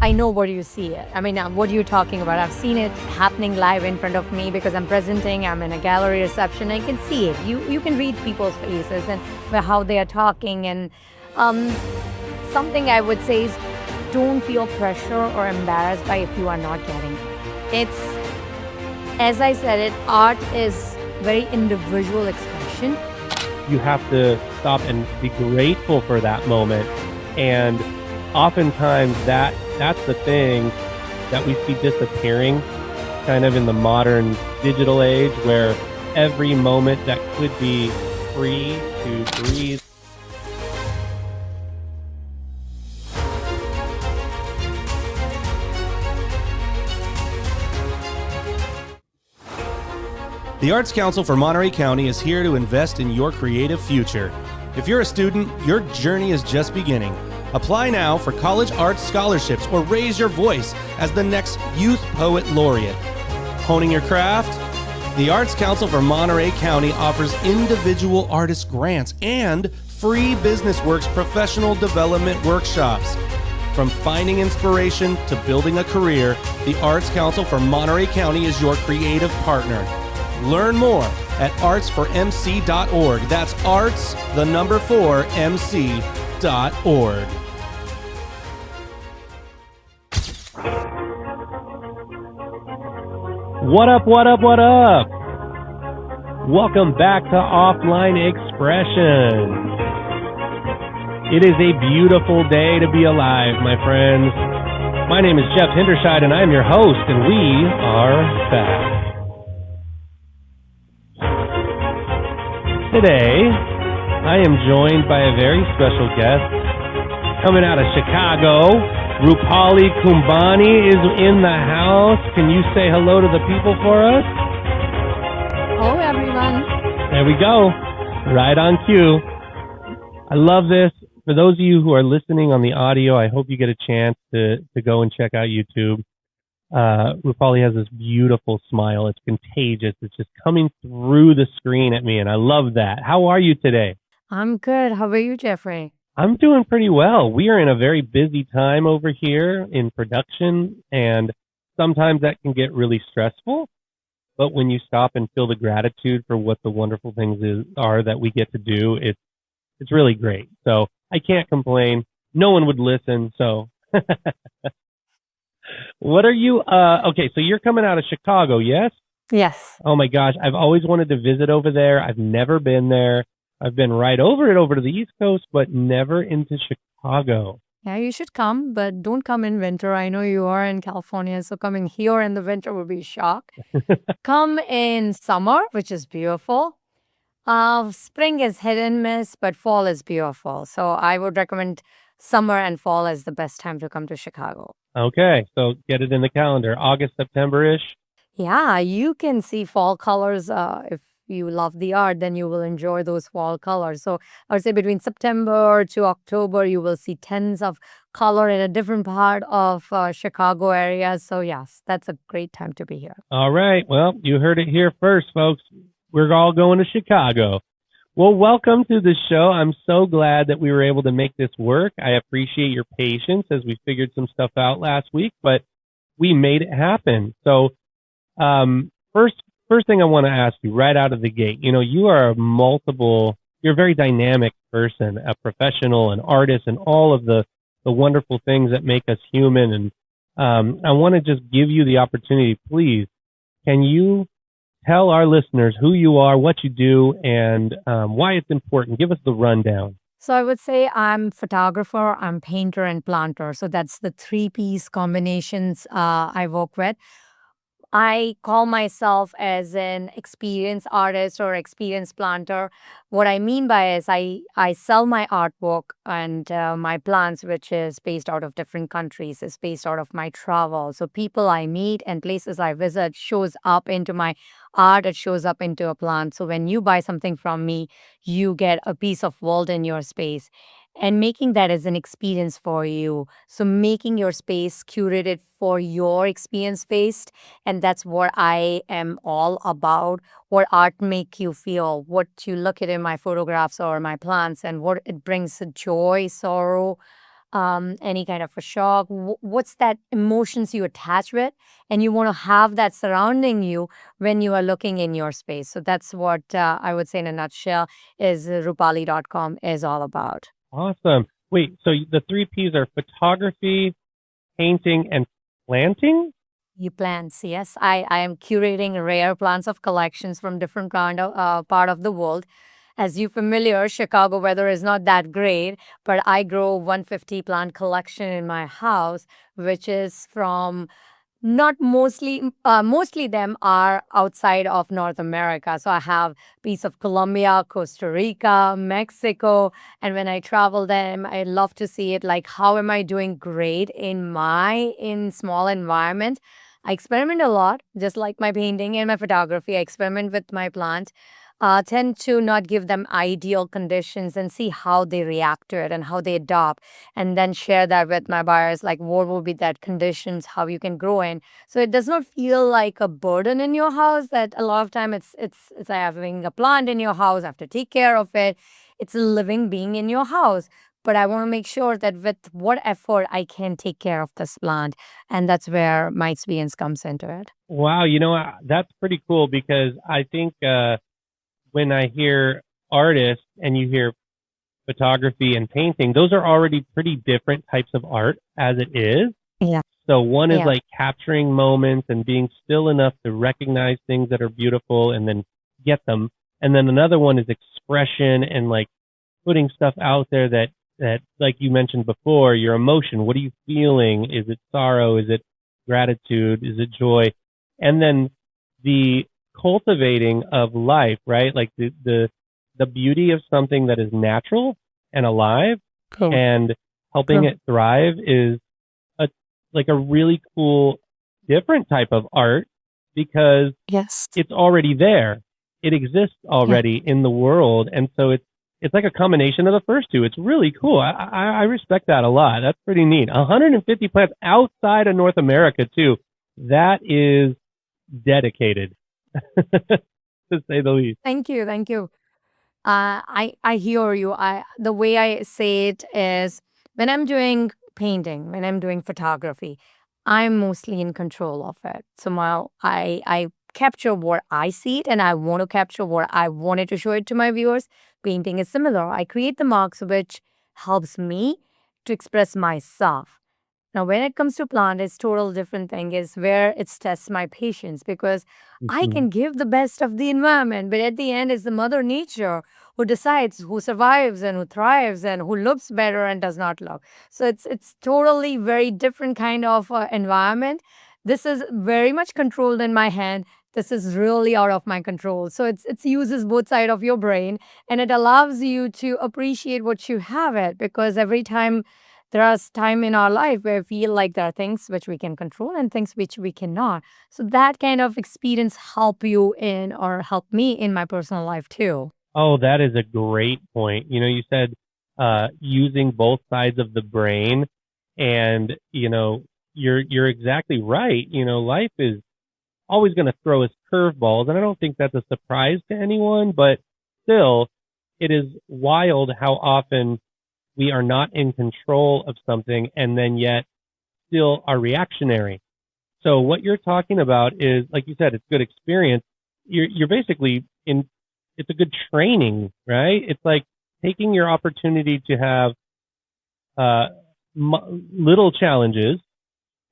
I know what you see. I mean, what you're talking about. I've seen it happening live in front of me because I'm presenting. I'm in a gallery reception. I can see it. You can read people's faces and how they are talking. And um, something I would say is don't feel pressure or embarrassed by if you are not getting it. It's, as I said it, art is very individual expression. You have to stop and be grateful for that moment. And oftentimes that's the thing that we see disappearing kind of in the modern digital age, where every moment that could be free to breathe. The Arts Council for Monterey County is here to invest in your creative future. If you're a student, your journey is just beginning. Apply now for college arts scholarships or raise your voice as the next Youth Poet Laureate. Honing your craft? The Arts Council for Monterey County offers individual artist grants and free BusinessWorks professional development workshops. From finding inspiration to building a career, the Arts Council for Monterey County is your creative partner. Learn more at arts4mc.org. That's arts, the number 4, mc.org. What up, what up, what up? Welcome back to Offline Expression. It is a beautiful day to be alive, my friends. My name is Jeff Hinderscheid, and I'm your host, and we are back. Today, I am joined by a very special guest coming out of Chicago. Rupali Kumbhani is in the house. Can you say hello to the people for us? Hello, everyone. There we go. Right on cue. I love this. For those of you who are listening on the audio, I hope you get a chance to go and check out YouTube. Rupali has this beautiful smile. It's contagious. It's just coming through the screen at me, and I love that. How are you today? I'm good. How about you, Jeffrey? I'm doing pretty well. We are in a very busy time over here in production, and sometimes that can get really stressful. But when you stop and feel the gratitude for what the wonderful things are that we get to do, it's really great. So I can't complain. No one would listen, so... What are you, okay, so you're coming out of Chicago, yes? Yes. Oh my gosh, I've always wanted to visit over there. I've never been there. I've been right over to the East Coast, but never into Chicago. Yeah, you should come, but don't come in winter. I know you are in California, so coming here in the winter would be a shock. Come in summer, which is beautiful. Spring is hit and miss, but fall is beautiful. So I would recommend summer and fall as the best time to come to Chicago. Okay, so get it in the calendar. August, September-ish? Yeah, you can see fall colors. If you love the art, then you will enjoy those fall colors. So I would say between September to October, you will see tons of color in a different part of Chicago area. So yes, that's a great time to be here. All right, well, you heard it here first, folks. We're all going to Chicago. Well, welcome to the show. I'm so glad that we were able to make this work. I appreciate your patience as we figured some stuff out last week, but we made it happen. So first thing I want to ask you right out of the gate, you are you're a very dynamic person, a professional, an artist, and all of the wonderful things that make us human. And I want to just give you the opportunity, please, can you tell our listeners who you are, what you do, and why it's important. Give us the rundown. So I would say I'm photographer, I'm painter, and planter. So that's the three-piece combinations I work with. I call myself as an experienced artist or experienced planter. What I mean by is I sell my artwork and my plants, which is based out of different countries, is based out of my travel. So people I meet and places I visit shows up into my art. It shows up into a plant. So when you buy something from me, you get a piece of world in your space. And making that as an experience for you. So making your space curated for your experience based. And that's what I am all about. What art make you feel, what you look at in my photographs or my plants, and what it brings joy, sorrow, any kind of a shock. What's that emotions you attach with? And you want to have that surrounding you when you are looking in your space. So that's what I would say in a nutshell is Rupali.com is all about. Awesome. Wait, so the three P's are photography, painting, and planting? You plants, yes. I am curating rare plants of collections from different part of the world. As you familiar, Chicago weather is not that great, but I grow 150 plant collection in my house, which is from not mostly them are outside of North America. So I have piece of Colombia, Costa Rica, Mexico, and when I travel them, I love to see it like how am I doing great in small environment. I experiment a lot, just like my painting and my photography. I experiment with my plant. Tend to not give them ideal conditions and see how they react to it and how they adopt, and then share that with my buyers, like what will be that conditions, how you can grow in. So it does not feel like a burden in your house. That a lot of time it's like having a plant in your house. I have to take care of it. It's a living being in your house. But I want to make sure that with what effort I can take care of this plant, and that's where my experience comes into it. Wow, that's pretty cool because I think when I hear artists and you hear photography and painting, those are already pretty different types of art as it is. Yeah. So one is Yeah. like capturing moments and being still enough to recognize things that are beautiful and then get them. And then another one is expression and like putting stuff out there that like you mentioned before, your emotion. What are you feeling? Is it sorrow? Is it gratitude? Is it joy? And then the cultivating of life, right? Like the beauty of something that is natural and alive Cool. and helping Cool. it thrive is a like a really cool different type of art because Yes. it's already there. It exists already in the world, and so it's like a combination of the first two. It's really cool. I respect that a lot. That's pretty neat. 150 plants outside of North America too. That is dedicated, to say the least. Thank you. Thank you. I hear you. The way I say it is when I'm doing painting, when I'm doing photography, I'm mostly in control of it. So I capture what I see it, and I want to capture what I wanted to show it to my viewers. Painting is similar. I create the marks which helps me to express myself. Now, when it comes to plant, it's total different thing is where it tests my patience because I Mhm. can give the best of the environment, but at the end, it's the mother nature who decides who survives and who thrives and who looks better and does not look. So it's totally very different kind of environment. This is very much controlled in my hand. This is really out of my control. So it's uses both side of your brain, and it allows you to appreciate what you have it because every time there are time in our life where we feel like there are things which we can control and things which we cannot. So that kind of experience help you in or help me in my personal life too. Oh, that is a great point. You said using both sides of the brain, and you're exactly right. Life is always going to throw us curveballs, and I don't think that's a surprise to anyone. But still, it is wild how often we are not in control of something, and then yet still are reactionary. So what you're talking about is, like you said, it's good experience. You're basically in. It's a good training, right? It's like taking your opportunity to have little challenges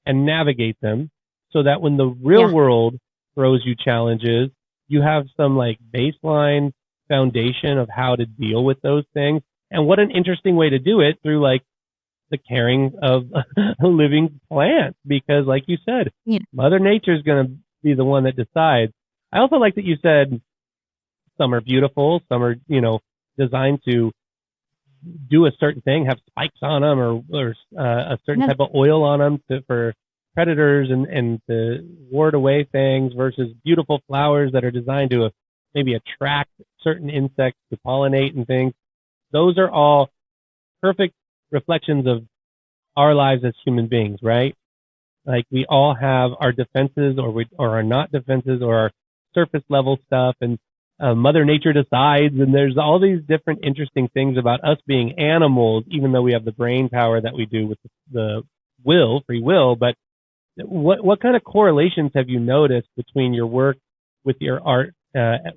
and navigate them, so that when the real Yeah. world throws you challenges, you have some like baseline foundation of how to deal with those things. And what an interesting way to do it through like the caring of a living plant, because like you said, Yeah. Mother Nature is going to be the one that decides. I also like that you said some are beautiful, some are, designed to do a certain thing, have spikes on them or a certain Yeah. type of oil on them for predators and to ward away things versus beautiful flowers that are designed to maybe attract certain insects to pollinate and things. Those are all perfect reflections of our lives as human beings, right? Like we all have our defenses or are not defenses or our surface level stuff. And Mother Nature decides, and there's all these different interesting things about us being animals, even though we have the brain power that we do with the free will. But what kind of correlations have you noticed between your work with your art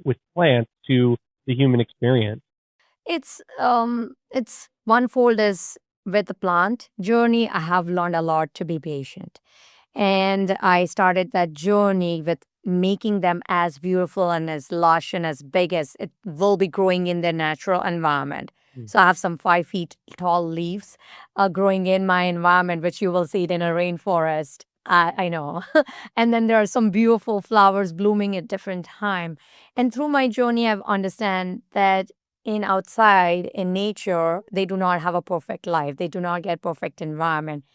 with plants to the human experience? It's onefold is with the plant journey. I have learned a lot to be patient. And I started that journey with making them as beautiful and as lush and as big as it will be growing in their natural environment. Mm. So I have some 5 feet tall leaves growing in my environment, which you will see it in a rainforest. I know. And then there are some beautiful flowers blooming at different time. And through my journey, I've understand that in outside, in nature, they do not have a perfect life. They do not get perfect environment.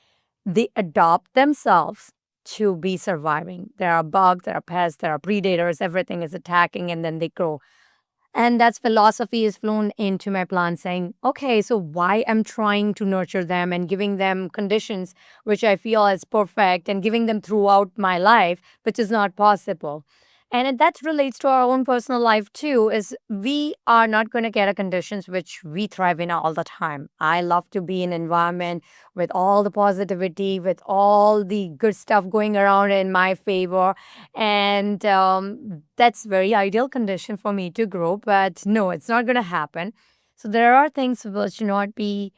They adopt themselves to be surviving. There are bugs, there are pests, there are predators, everything is attacking, and then they grow. And that's philosophy is flown into my plan saying, okay, so why I'm trying to nurture them and giving them conditions which I feel is perfect and giving them throughout my life, which is not possible. And that relates to our own personal life too, is we are not going to get a conditions which we thrive in all the time. I love to be in environment with all the positivity, with all the good stuff going around in my favor. And that's very ideal condition for me to grow. But no, it's not going to happen. So there are things which not be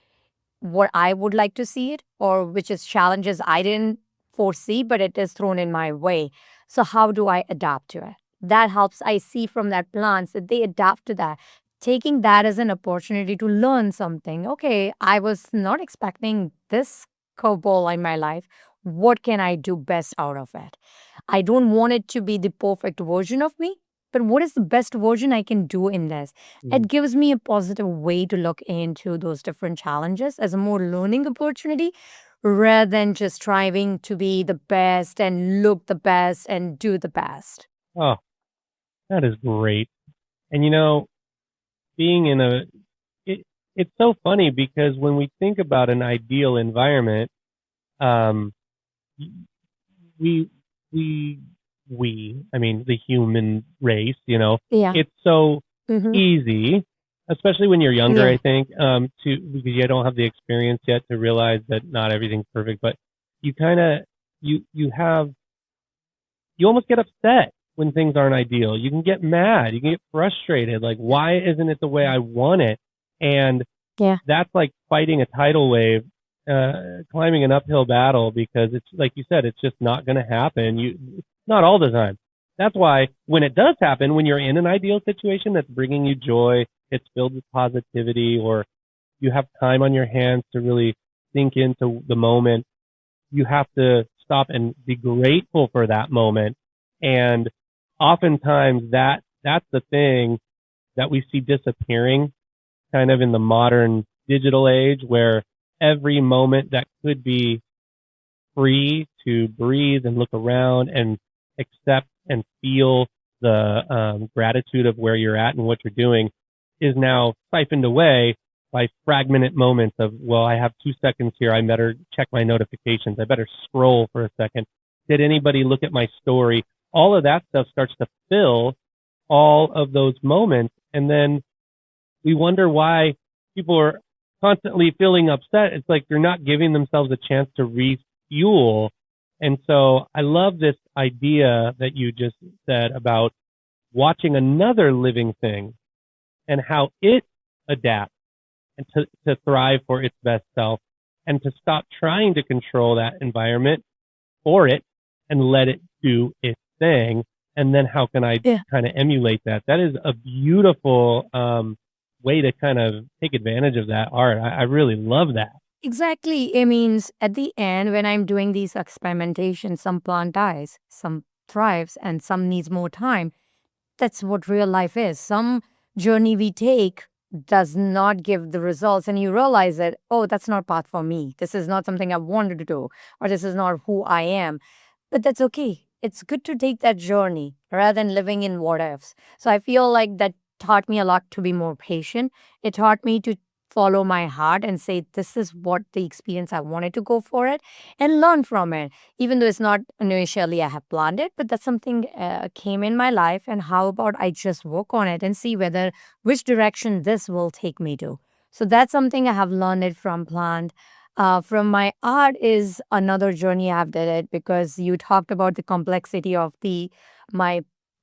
what I would like to see it, or which is challenges I didn't foresee, but it is thrown in my way. So how do I adapt to it? That helps. I see from that plants that they adapt to that. Taking that as an opportunity to learn something. Okay, I was not expecting this curveball in my life. What can I do best out of it? I don't want it to be the perfect version of me, but what is the best version I can do in this? Mm. It gives me a positive way to look into those different challenges as a more learning opportunity rather than just striving to be the best and look the best and do the best. Oh, that is great. And being in it, it's so funny because when we think about an ideal environment, um, we we I mean the human race, Yeah. it's so Mm-hmm. easy, especially when you're younger, Yeah. I think, to because you don't have the experience yet to realize that not everything's perfect, but you kind of you have you almost get upset when things aren't ideal. You can get mad, you can get frustrated, like why isn't it the way I want it? And Yeah. that's like fighting a tidal wave, climbing an uphill battle because it's like you said, it's just not going to happen. Not all the time. That's why when it does happen, when you're in an ideal situation that's bringing you joy, it's filled with positivity, or you have time on your hands to really sink into the moment, you have to stop and be grateful for that moment. And oftentimes that's the thing that we see disappearing kind of in the modern digital age where every moment that could be free to breathe and look around and accept and feel the gratitude of where you're at and what you're doing is now siphoned away by fragmented moments of, well, I have 2 seconds here. I better check my notifications. I better scroll for a second. Did anybody look at my story? All of that stuff starts to fill all of those moments. And then we wonder why people are constantly feeling upset. It's like they're not giving themselves a chance to refuel. And so I love this idea that you just said about watching another living thing and how it adapts and to thrive for its best self and to stop trying to control that environment for it and let it do its thing. And then how can I Yeah. kind of emulate that? That is a beautiful way to kind of take advantage of that art. I really love that. Exactly. It means at the end, when I'm doing these experimentations, some plant dies, some thrives, and some needs more time. That's what real life is. Some journey we take does not give the results, and you realize that, oh, that's not path for me. This is not something I wanted to do, or this is not who I am. But that's okay. It's good to take that journey rather than living in what ifs. So I feel like that taught me a lot to be more patient. It taught me to follow my heart and say, this is what the experience I wanted to go for it and learn from it. Even though it's not initially I have planned it, but that's something came in my life. And how about I just work on it and see whether which direction this will take me to. So that's something I have learned it from plant. From my art is another journey I've did it because you talked about the complexity of the my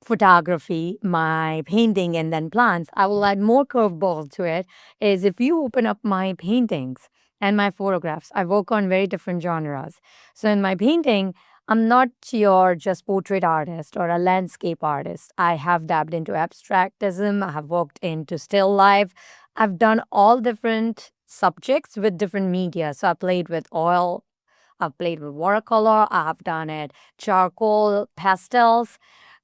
photography, my painting, and then plants. I will add more curveball to it. Is if you open up my paintings and my photographs, I work on very different genres. So in my painting, I'm not your just portrait artist or a landscape artist. I have dabbed into abstractism. I have worked into still life. I've done all different subjects with different media. So I played with oil, I've played with watercolor, I've done it charcoal, pastels.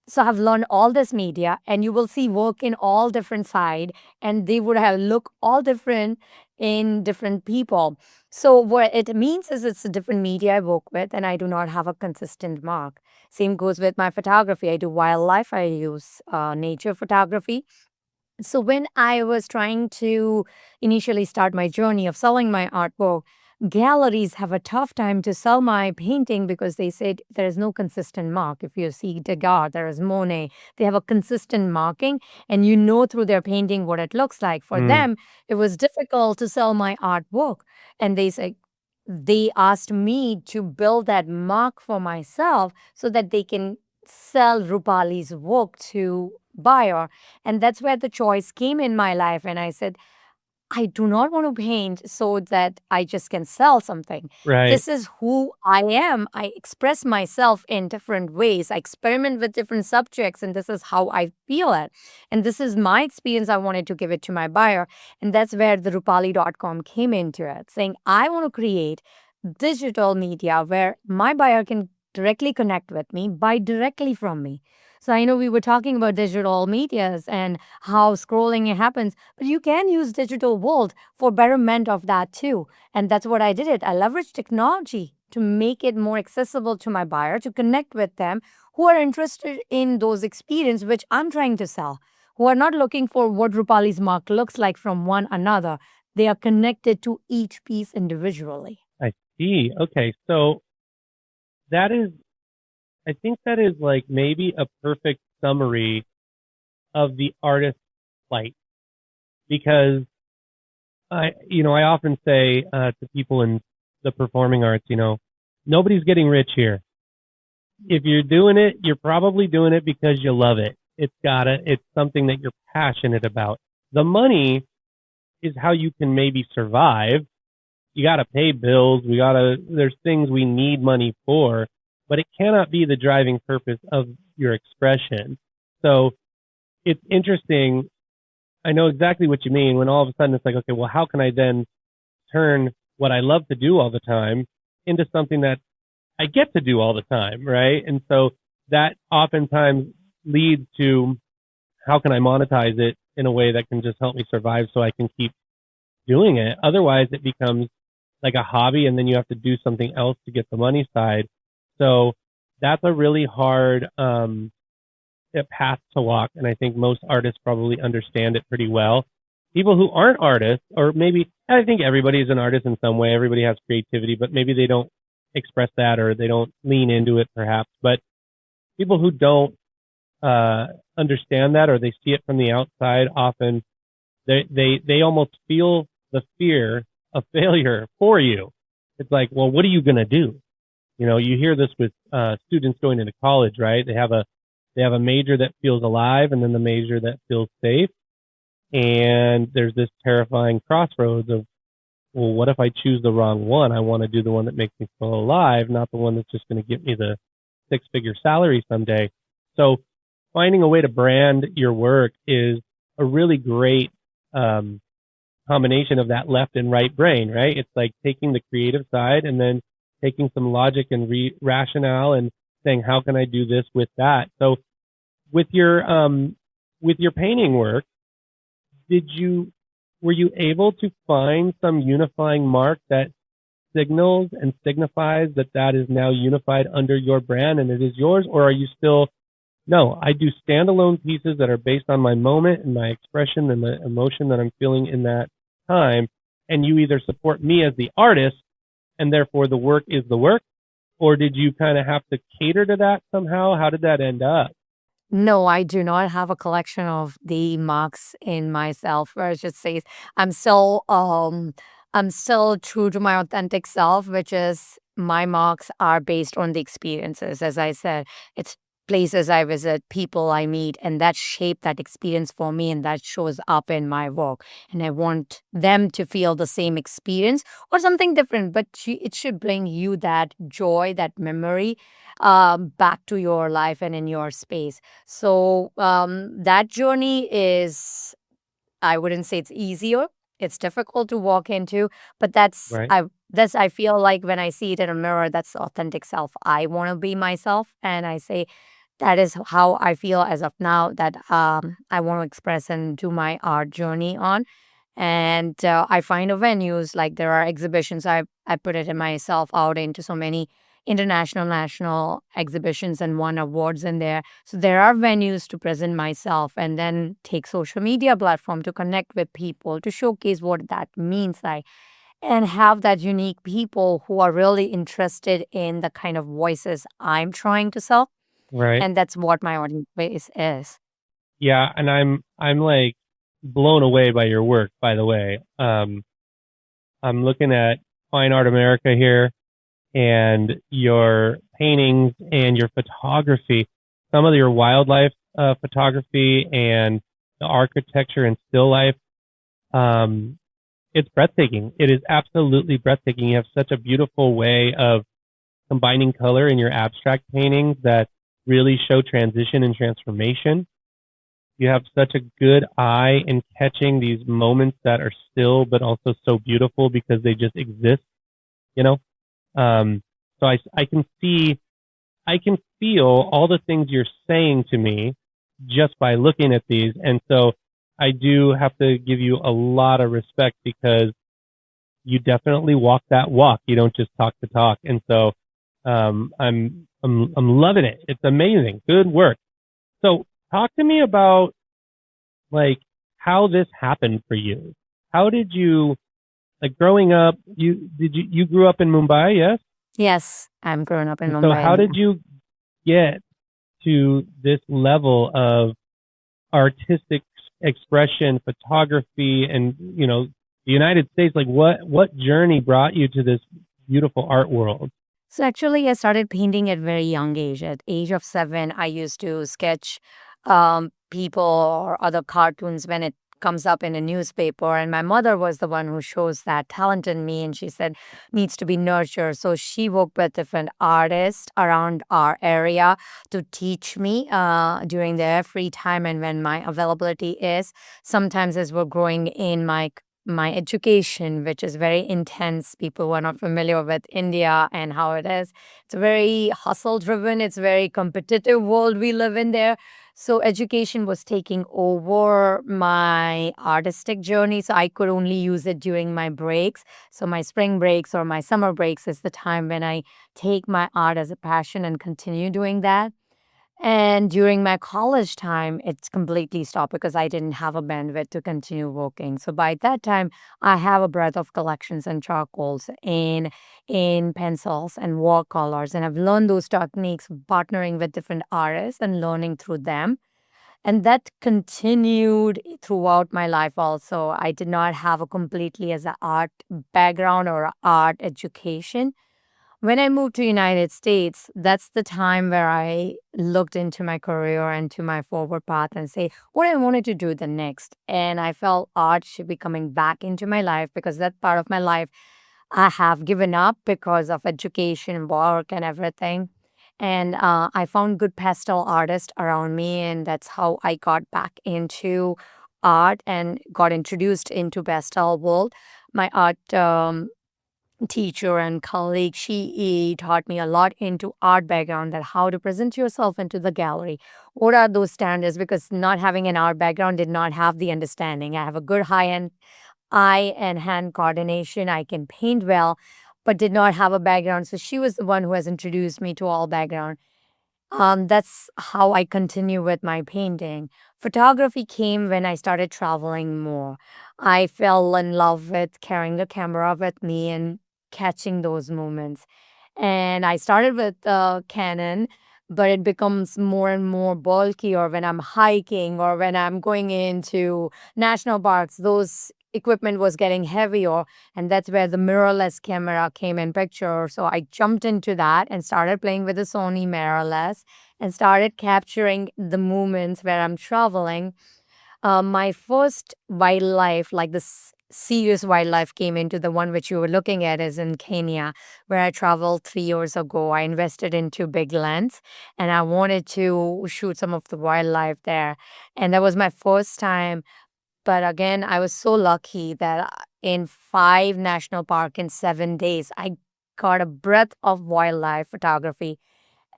So I've learned all this media, and you will see work in all different side, and they would have look all different in different people. So what it means is it's a different media I work with, and I do not have a consistent mark. Same goes with my photography. I do wildlife. I use nature photography. So when I was trying to initially start my journey of selling my artwork, galleries have a tough time to sell my painting because they said there is no consistent mark. If you see Degas, there is Monet, they have a consistent marking, and you know through their painting what it looks like. For Mm, them, it was difficult to sell my artwork. And they asked me to build that mark for myself so that they can sell Rupali's work to buyer. And that's where the choice came in my life. And I said, I do not want to paint so that I just can sell something. right. This is who I am. I express myself in different ways. I experiment with different subjects, and this is how I feel it. And this is my experience. I wanted to give it to my buyer. And that's where the Rupali.com came into it, saying, I want to create digital media where my buyer can directly connect with me, buy directly from me. So I know we were talking about digital medias and how scrolling happens, but you can use digital world for betterment of that too. And that's what I did it. I leveraged technology to make it more accessible to my buyer, to connect with them who are interested in those experience which I'm trying to sell, who are not looking for what Rupali's mark looks like from one another. They are connected to each piece individually. I see. Okay. So that is, I think that is like maybe a perfect summary of the artist's plight because I often say to people in the performing arts, nobody's getting rich here. If you're doing it, you're probably doing it because you love it. It's something that you're passionate about. The money is how you can maybe survive. You got to pay bills. There's things we need money for, but it cannot be the driving purpose of your expression. So it's interesting. I know exactly what you mean when all of a sudden it's like, okay, well, how can I then turn what I love to do all the time into something that I get to do all the time, right? And so that oftentimes leads to how can I monetize it in a way that can just help me survive so I can keep doing it. Otherwise, it becomes like a hobby and then you have to do something else to get the money side. So that's a really hard path to walk. And I think most artists probably understand it pretty well. People who aren't artists, or maybe, I think everybody is an artist in some way. Everybody has creativity, but maybe they don't express that or they don't lean into it perhaps. But people who don't understand that or they see it from the outside, often they almost feel the fear of failure for you. It's like, well, what are you going to do? You hear this with students going into college, right? They have a major that feels alive and then the major that feels safe. And there's this terrifying crossroads of, well, what if I choose the wrong one? I want to do the one that makes me feel alive, not the one that's just going to get me the six-figure salary someday. So finding a way to brand your work is a really great combination of that left and right brain, right? It's like taking the creative side and then taking some logic and rationale and saying, how can I do this with that? So with your painting work, were you able to find some unifying mark that signals and signifies that is now unified under your brand and it is yours? Or are you still, no, I do standalone pieces that are based on my moment and my expression and the emotion that I'm feeling in that time, and you either support me as the artist and therefore the work is the work, or did you kind of have to cater to that somehow? How did that end up? No, I do not have a collection of the marks in myself where it just says I'm still I'm still true to my authentic self, which is my marks are based on the experiences. As I said, it's places I visit, people I meet, and that shape that experience for me and that shows up in my work. And I want them to feel the same experience or something different, but it should bring you that joy, that memory back to your life and in your space. So that journey is, I wouldn't say it's easier. It's difficult to walk into, but Right. that's I feel like when I see it in a mirror, that's the authentic self. I want to be myself, and I say that is how I feel as of now that I want to express and do my art journey on. And I find a venues like there are exhibitions. I put it in myself out into so many international, national exhibitions and won awards in there. So there are venues to present myself and then take social media platform to connect with people to showcase what that means like and have that unique people who are really interested in the kind of voices I'm trying to sell. Right. And that's what my audience base is. Yeah, and I'm like blown away by your work, by the way. I'm looking at Fine Art America here and your paintings and your photography. Some of your wildlife photography and the architecture and still life. Um, it's breathtaking. It is absolutely breathtaking. You have such a beautiful way of combining color in your abstract paintings that really show transition and transformation. You have such a good eye in catching these moments that are still but also so beautiful because they just exist, you know? So I can see, I can feel all the things you're saying to me just by looking at these. And so I do have to give you a lot of respect because you definitely walk that walk. You don't just talk the talk. And so, I'm loving it. It's amazing. Good work. So talk to me about like how this happened for you. How did you, like growing up, you grew up in Mumbai, yes? Yes, I'm growing up in And so how Mumbai. did you get to this level of artistic expression, photography, and the United States? Like what journey brought you to this beautiful art world? So actually, I started painting at very young age. At age of 7, I used to sketch people or other cartoons when it comes up in a newspaper. And my mother was the one who shows that talent in me, and she said needs to be nurtured. So she worked with different artists around our area to teach me during their free time and when my availability is. Sometimes as we're growing in my education, which is very intense. People who are not familiar with India and how it is. It's very hustle driven. It's very competitive world we live in there. So education was taking over my artistic journey. So I could only use it during my breaks. So my spring breaks or my summer breaks is the time when I take my art as a passion and continue doing that. And during my college time, it's completely stopped because I didn't have a bandwidth to continue working. So by that time, I have a breadth of collections and charcoals in pencils and watercolors, and I've learned those techniques partnering with different artists and learning through them. And that continued throughout my life also. I did not have a completely as an art background or a art education. When I moved to United States, that's the time where I looked into my career and to my forward path and say what I wanted to do the next. And I felt art should be coming back into my life because that part of my life I have given up because of education, work, and everything. And I found good pastel artists around me, and that's how I got back into art and got introduced into pastel world. My art teacher and colleague, she taught me a lot into art background that how to present yourself into the gallery. What are those standards? Because not having an art background did not have the understanding. I have a good high-end eye and hand coordination. I can paint well, but did not have a background. So she was the one who has introduced me to all background. That's how I continue with my painting. Photography came when I started traveling more. I fell in love with carrying a camera with me and catching those moments. And I started with Canon, but it becomes more and more bulkier when I'm hiking or when I'm going into national parks. Those equipment was getting heavier, and that's where the mirrorless camera came in picture. So I jumped into that and started playing with the Sony mirrorless and started capturing the moments where I'm traveling. My first wildlife, like this serious wildlife, came into the one which you were looking at is in Kenya, where I traveled 3 years ago. I invested into big lens and I wanted to shoot some of the wildlife there. And that was my first time. But again, I was so lucky that in 5 national park in 7 days, I got a breadth of wildlife photography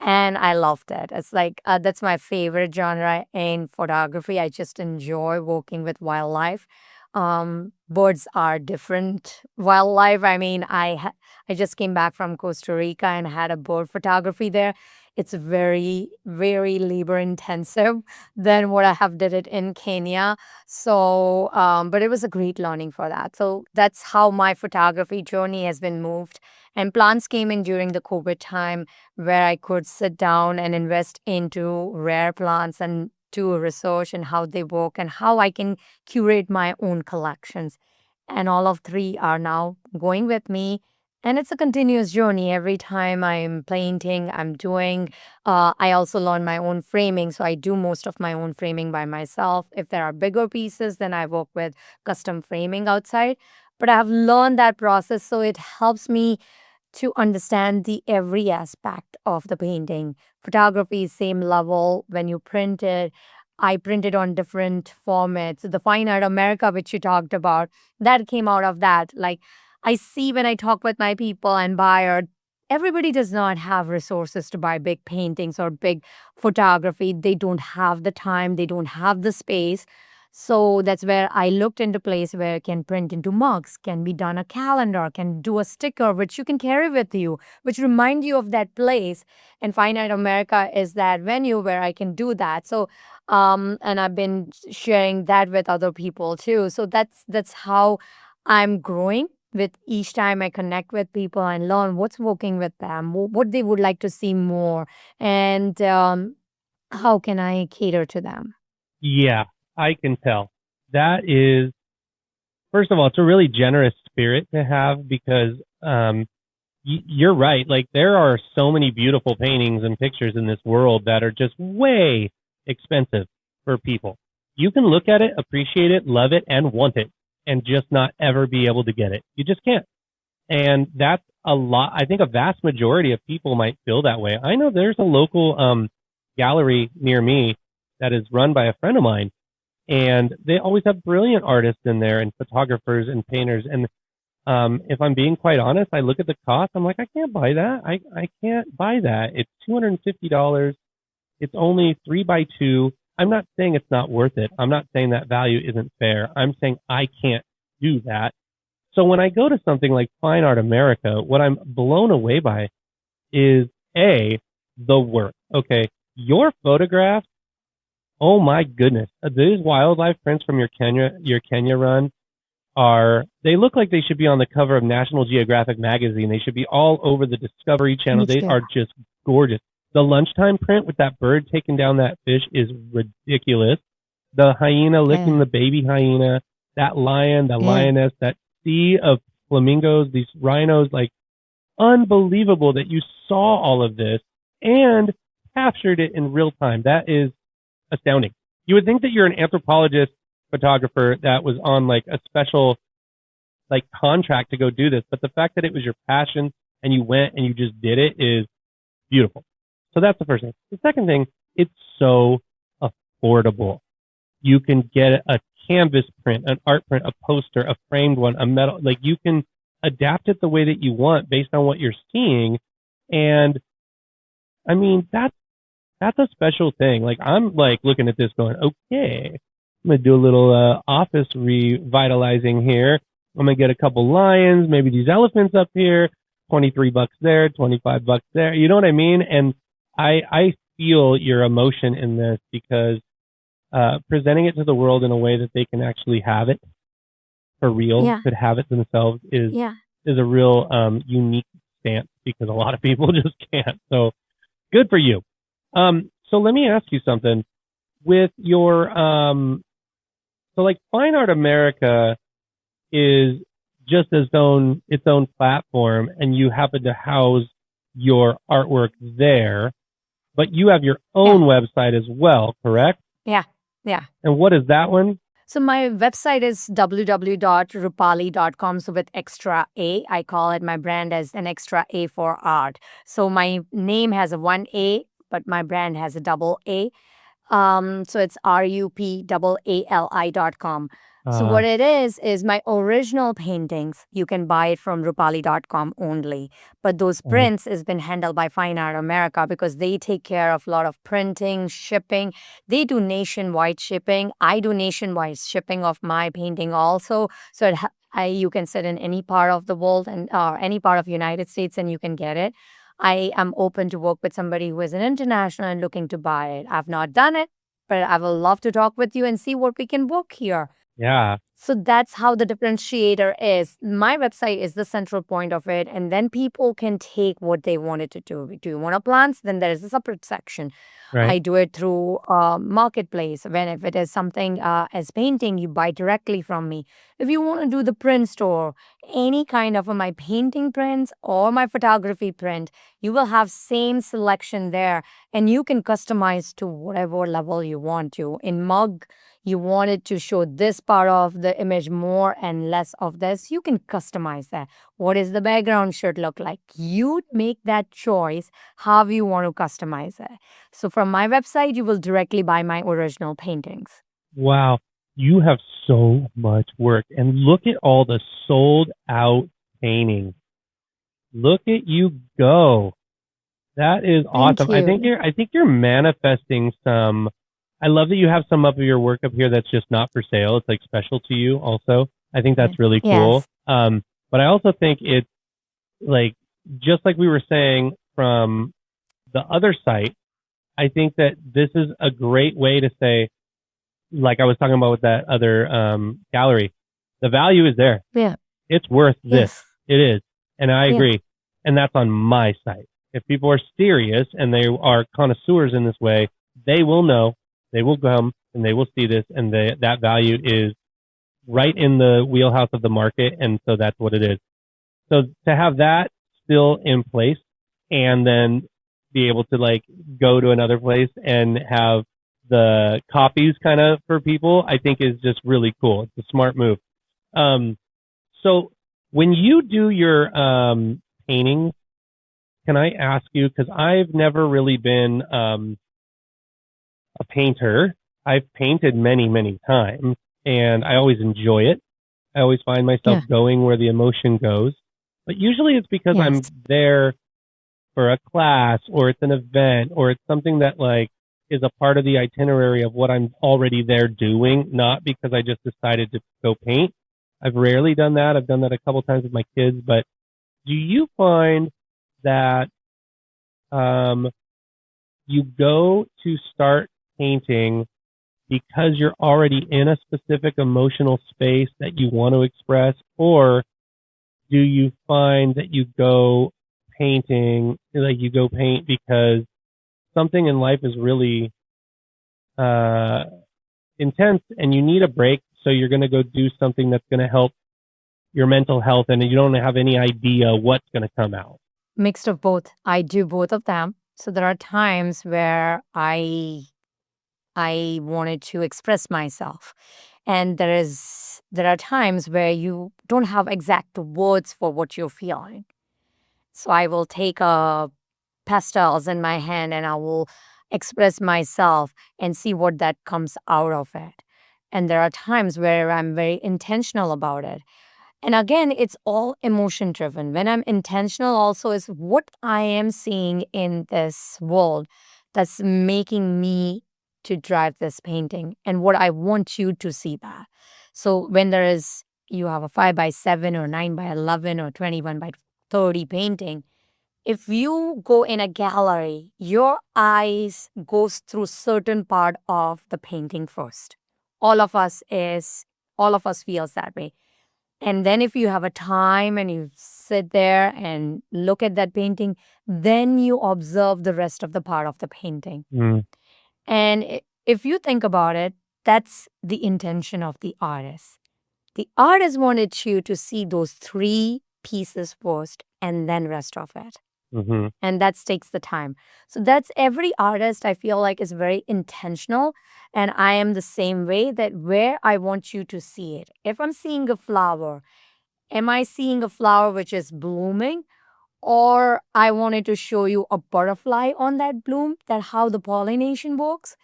and I loved it. It's like that's my favorite genre in photography. I just enjoy working with wildlife. Birds are different wildlife. I mean, I just came back from Costa Rica and had a bird photography there. It's very very labor intensive than what I have did it in Kenya. So, but it was a great learning for that. So that's how my photography journey has been moved. And plants came in during the COVID time where I could sit down and invest into rare plants and do research and how they work and how I can curate my own collections. And all of three are now going with me. And it's a continuous journey. Every time I'm painting, I'm doing, I also learn my own framing. So I do most of my own framing by myself. If there are bigger pieces, then I work with custom framing outside. But I have learned that process. So it helps me to understand the every aspect of the painting. Photography is same level when you print it. I printed on different formats. The Fine Art America, which you talked about, that came out of that. Like I see when I talk with my people and buyer, everybody does not have resources to buy big paintings or big photography. They don't have the time, they don't have the space. So that's where I looked into place where it can print into mugs, can be done a calendar, can do a sticker which you can carry with you, which remind you of that place. And Fine Art America is that venue where I can do that. So and I've been sharing that with other people too. So that's how I'm growing. With each time I connect with people and learn what's working with them, what they would like to see more, and how can I cater to them. Yeah, I can tell. That is, first of all, it's a really generous spirit to have because you're right. Like, there are so many beautiful paintings and pictures in this world that are just way expensive for people. You can look at it, appreciate it, love it, and want it, and just not ever be able to get it. You just can't. And that's a lot. I think a vast majority of people might feel that way. I know there's a local gallery near me that is run by a friend of mine, and they always have brilliant artists in there and photographers and painters. And if I'm being quite honest, I look at the cost. I'm like, I can't buy that. I can't buy that. It's $250. It's only 3x2. I'm not saying it's not worth it. I'm not saying that value isn't fair. I'm saying I can't do that. So when I go to something like Fine Art America, what I'm blown away by is the work. Okay, your photographs. Oh my goodness, these wildlife prints from your Kenya run they look like they should be on the cover of National Geographic magazine. They should be all over the Discovery Channel. They are just gorgeous. The lunchtime print with that bird taking down that fish is ridiculous. The hyena licking the baby hyena, that lion, the lioness, that sea of flamingos, these rhinos, like, unbelievable that you saw all of this and captured it in real time. That is astounding. You would think that you're an anthropologist photographer that was on like a special like contract to go do this, but the fact that it was your passion and you went and you just did it is beautiful. So that's the first thing. The second thing, it's so affordable. You can get a canvas print, an art print, a poster, a framed one, a metal, like you can adapt it the way that you want based on what you're seeing. And I mean, that's a special thing. Like, I'm like looking at this going, okay, I'm going to do a little office revitalizing here. I'm going to get a couple lions, maybe these elephants up here, $23 there, $25 there. You know what I mean? And I feel your emotion in this because presenting it to the world in a way that they can actually have it for real, Yeah. could have it themselves Yeah. is a real unique stance because a lot of people just can't. So good for you. So let me ask you something with your so like Fine Art America is just its own platform, and you happen to house your artwork there, but you have your Yeah. own website as well, correct? Yeah. Yeah. And what is that one? So my website is www.rupali.com. So with extra A, I call it my brand as an extra A for art. So my name has a one A, but my brand has a double A. So it's RUPAALI.com. So Uh, what it is my original paintings. You can buy it from Rupali.com only. But those uh, prints has been handled by Fine Art America because they take care of a lot of printing, shipping. They do nationwide shipping. I do nationwide shipping of my painting also. So you can sit in any part of the world and any part of United States and you can get it. I am open to work with somebody who is an international and looking to buy it. I've not done it, but I will love to talk with you and see what we can work here. yeah, So that's how the differentiator is. My website is the central point of it, and then people can take what they wanted to do. Do you want to plants? Then there is a separate section. right. I do it through marketplace. When if it is something as painting, you buy directly from me. If you want to do the print store, any kind of my painting prints or my photography print, you will have same selection there, and you can customize to whatever level you want to. In mug, you wanted to show this part of the image more and less of this, you can customize that. What is the background should look like? You make that choice how you want to customize it. So from my website, you will directly buy my original paintings. Wow, you have so much work, and look at all the sold out paintings. Look at you go. That is Thank awesome. you. I think you're manifesting some. I love that you have some of your work up here that's just not for sale. It's like special to you also. I think Yeah. that's really cool. Yes. But I also think it's like just like we were saying from the other site, I think that this is a great way to say, like I was talking about with that other gallery, the value is there. Yeah. It's worth this. Yes. It is. And I Yeah. agree. And that's on my site. If people are serious and they are connoisseurs in this way, they will know, they will come and they will see this, and that value is right in the wheelhouse of the market. And so that's what it is. So to have that still in place and then be able to like go to another place and have the copies kind of for people, I think is just really cool. It's a smart move. Um, so when you do your paintings, can I ask you, because I've never really been a painter. I've painted many, many times, and I always enjoy it. I always find myself Yeah. going where the emotion goes. But usually it's because Yes. I'm there for a class or it's an event or it's something that like is a part of the itinerary of what I'm already there doing, not because I just decided to go paint. I've rarely done that. I've done that a couple times with my kids, but do you find that um, you go to start painting because you're already in a specific emotional space that you want to express, or do you find that you go painting, like you go paint because something in life is really uh, intense and you need a break, so you're going to go do something that's going to help your mental health and you don't have any idea what's going to come out? Mixed of both. I do both of them. So there are times where I wanted to express myself. And there are times where you don't have exact words for what you're feeling. So I will take pastels in my hand and I will express myself and see what that comes out of it. And there are times where I'm very intentional about it. And again, it's all emotion driven. When I'm intentional, also, is what I am seeing in this world that's making me to drive this painting and what I want you to see that. So when you have a 5 by 7 or 9 by 11 or 21 by 30 painting, If you go in a gallery, your eyes goes through certain part of the painting first. All of us is all of us feels that way. And then if you have a time and you sit there and look at that painting, then you observe the rest of the part of the painting. Mm. And if you think about it, that's the intention of the artist. The artist wanted you to see those three pieces first and then rest of it. Hmm. And that takes the time. So that's every artist I feel like is very intentional. And I am the same way that where I want you to see it. If I'm seeing a flower, am I seeing a flower which is blooming? Or I wanted to show you a butterfly on that bloom, that how the pollination works.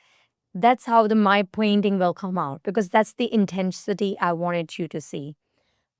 That's how my painting will come out because that's the intensity I wanted you to see.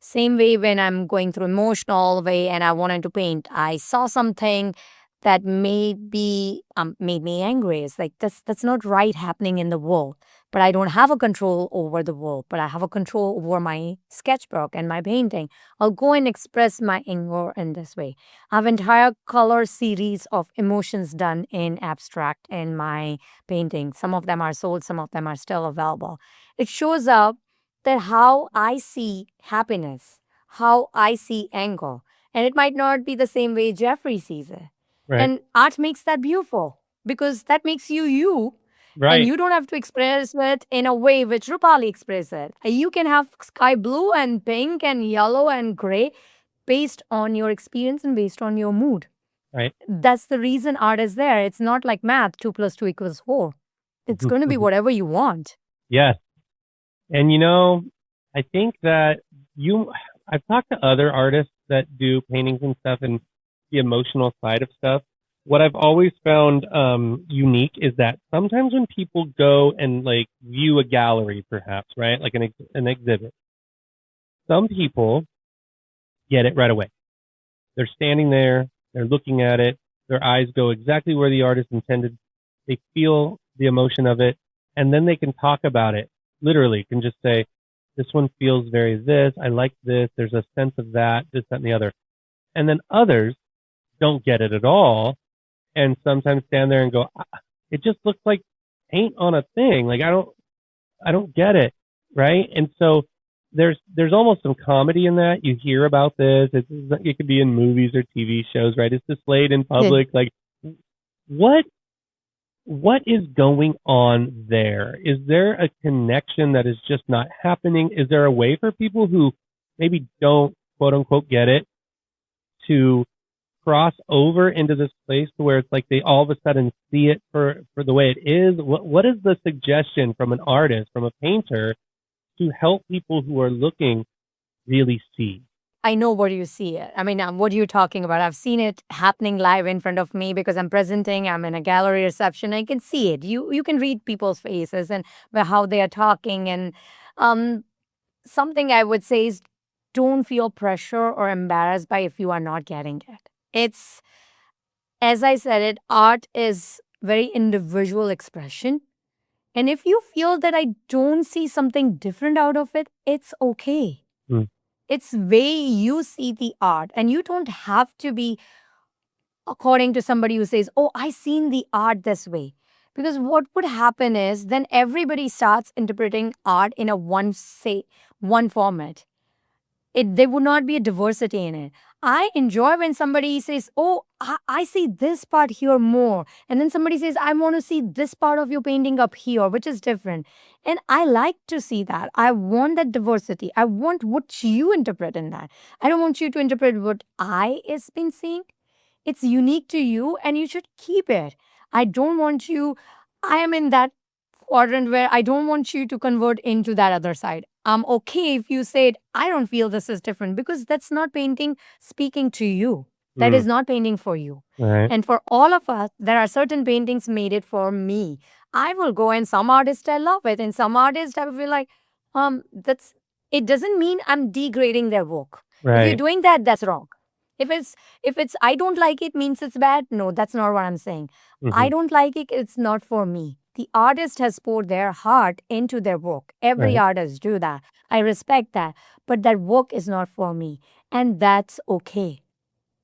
Same way when I'm going through emotional way and I wanted to paint, I saw something that made me angry. It's like that's not right happening in the world. But I don't have a control over the world, but I have a control over my sketchbook and my painting. I'll go and express my anger in this way. I have entire color series of emotions done in abstract in my painting. Some of them are sold, some of them are still available. It shows up that how I see happiness, how I see anger. And it might not be the same way Jeffrey sees it. Right. And art makes that beautiful because that makes you you. And Right. you don't have to express it in a way which Rupali expresses it. You can have sky blue and pink and yellow and gray based on your experience and based on your mood. Right. That's the reason art is there. It's not like math, 2 plus 2 equals 4. It's going to be whatever you want. Yes. And I think that I've talked to other artists that do paintings and stuff and the emotional side of stuff. What I've always found unique is that sometimes when people go and like view a gallery, perhaps, right, like an exhibit, some people get it right away. They're standing there, they're looking at it, their eyes go exactly where the artist intended. They feel the emotion of it, and then they can talk about it. Literally, can just say, this one feels very this, I like this, there's a sense of that, this, that, and the other. And then others don't get it at all, and sometimes stand there and go, it just looks like paint on a thing. Like I don't get it, right? And so there's almost some comedy in that. You hear about this. It could be in movies or TV shows, right? It's displayed in public. Like what is going on there? Is there a connection that is just not happening? Is there a way for people who maybe don't quote unquote get it to cross over into this place to where it's like they all of a sudden see it for the way it is? What is the suggestion from an artist, from a painter, to help people who are looking really see? I know what you see. I mean, what are you talking about? I've seen it happening live in front of me because I'm presenting. I'm in a gallery reception. I can see it. You can read people's faces and how they are talking. And um, something I would say is don't feel pressure or embarrassed by if you are not getting it. It's, as I said it, art is very individual expression. And if you feel that I don't see something different out of it, it's okay. Mm. It's way you see the art, and you don't have to be according to somebody who says, oh, I seen the art this way. Because what would happen is then everybody starts interpreting art in a one format. There would not be a diversity in it. I enjoy when somebody says, oh, I see this part here more. And then somebody says, I want to see this part of your painting up here, which is different. And I like to see that. I want that diversity. I want what you interpret in that. I don't want you to interpret what I has been seeing. It's unique to you and you should keep it. I don't want you, I am in that quadrant where I don't want you to convert into that other side. I'm okay if you said, I don't feel this is different because that's not painting speaking to you. That is not painting for you. Right. And for all of us, there are certain paintings made it for me. I will go and some artists I love it, and some artists I will feel like, that's it doesn't mean I'm degrading their work. Right. If you're doing that, that's wrong. If it's I don't like it means it's bad. No, that's not what I'm saying. Mm-hmm. I don't like it, it's not for me. The artist has poured their heart into their work. Every Right. artist do that. I respect that. But that work is not for me. And that's okay.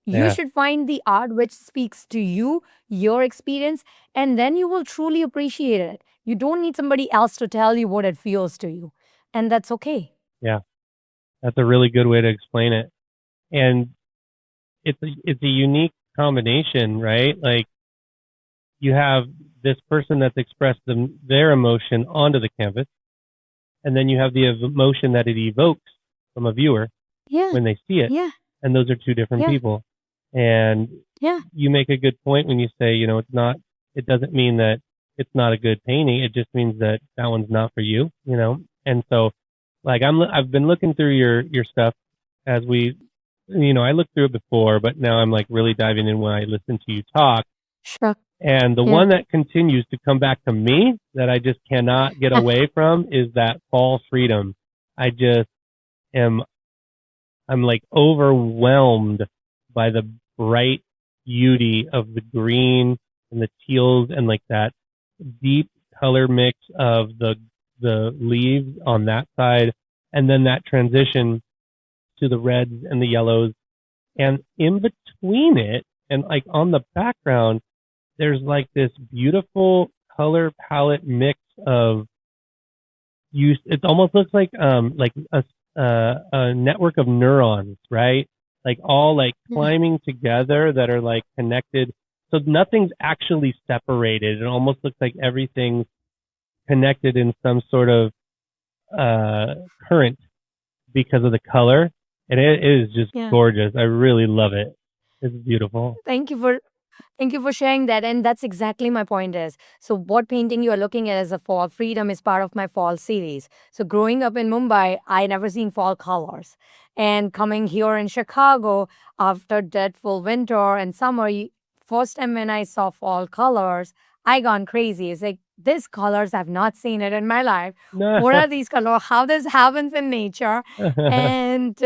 You Yeah. should find the art which speaks to you, your experience, and then you will truly appreciate it. You don't need somebody else to tell you what it feels to you. And that's okay. Yeah. That's a really good way to explain it. And it's a unique combination, right? Like you have this person that's expressed their emotion onto the canvas, and then you have the emotion that it evokes from a viewer Yeah, when they see it, yeah, and those are two different yeah, people. And yeah, you make a good point when you say, it's not. It doesn't mean that it's not a good painting. It just means that that one's not for you, And so, like I've been looking through your stuff as I looked through it before, but now I'm like really diving in when I listen to you talk. sure. And the Yeah. one that continues to come back to me that I just cannot get away from is that fall freedom. I just am, I'm like overwhelmed by the bright beauty of the green and the teals and like that deep color mix of the leaves on that side. And then that transition to the reds and the yellows. And in between it and like on the background, there's like this beautiful color palette mix of use. It almost looks like a network of neurons, right? Like all like Yeah. climbing together that are like connected. So nothing's actually separated. It almost looks like everything's connected in some sort of current because of the color. And it is just Yeah. gorgeous. I really love it. It's beautiful. Thank you for sharing that. And that's exactly my point is. So what painting you are looking at as a fall freedom is part of my fall series. So growing up in Mumbai, I never seen fall colors. And coming here in Chicago after that full winter and summer, first time when I saw fall colors, I gone crazy. It's like these colors, I've not seen it in my life. What are these colors? How this happens in nature? And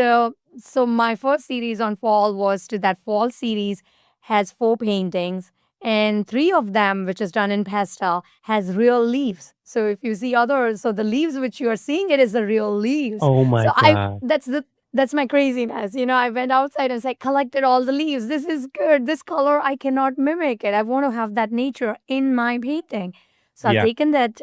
so my first series on fall was to that fall series has 4 paintings, and 3 of them, which is done in pastel, has real leaves. So if you see others, so the leaves which you are seeing, it is the real leaves. Oh my So God. that's my craziness. I went outside and collected all the leaves. This is good. This color, I cannot mimic it. I want to have that nature in my painting. So I've Yeah. taken that